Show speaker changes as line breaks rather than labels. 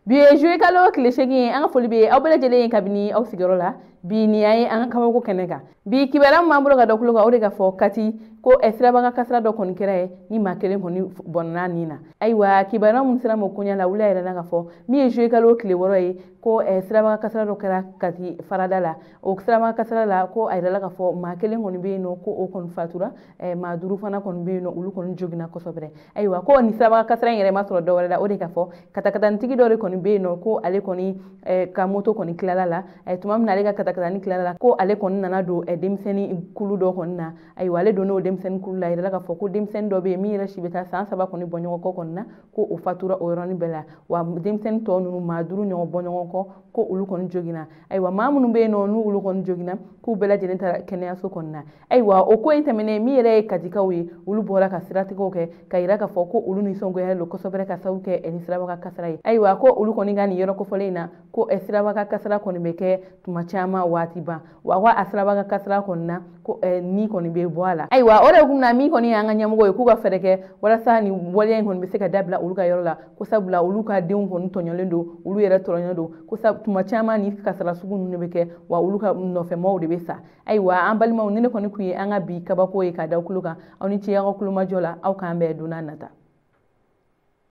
Biye jouer kalo kile shegi an foli be aw bele jele kabini aw sigoro la bi ni ay an kawo ko keneka bi kibaram mambulo ga dokulu ga odega fo kati ko esraba ga kasra do kon kere ni makelen koni bonna nina aywa kibaram mun sira mo kunya la wula ira ga fo mi jouer kalo kile woro yi ko esraba ga kasra do kera kati faradala o esraba ga kasra la ko ayra la ga fo makelen koni be no ko o kon fatura ma duru fana kon be no ulu kon jogina ko sobre aywa ko ni esraba ga kasra yere masro do wala odega fo kata kata ntigi do koni be no ko ale koni ka moto koni klala la tumam na ale ga kata kata ni klala la ko ale koni nana do demseni kulu do koni na aywa ale do no demseni kulu la ira ga fo ko demseni do be mi ra shibeta san saba koni bonyo ko koni na ko o fatura o roni bela wa demseni to nunu maduru nyo bonyo ko ulu koni jogina aywa mamunu be no nu ulu koni jogina ku bela jeneta kenya so koni na aywa o ko intamene mi re katika wi ulu bora ka sirati ko ke ka ira ga fo ko ulu ni songo ya lo ko sobere ka sauke eni siraba ka kasrai aywa ko ulu koni gani yoro ko folena ko esiraba ka kasra koni beke tuma chama watiba wa asiraba ka kasra koni na ko ni koni be boala aywa ore gumna mi koni anga nyamugo ku ga fereke wala sani wali koni be seka dabla ulu ka yoro la ko sabula ulu ka deun koni tonyolendo ulu yere tonyolendo ko sab tuma chama ni kasra sugu nu beke wa ulu ka no fe mawde be sa aywa ambali maw ne koni kuyi anga bi kabako e ka da kuluka awni ci yago kuluma jola aw ka ambe dunanata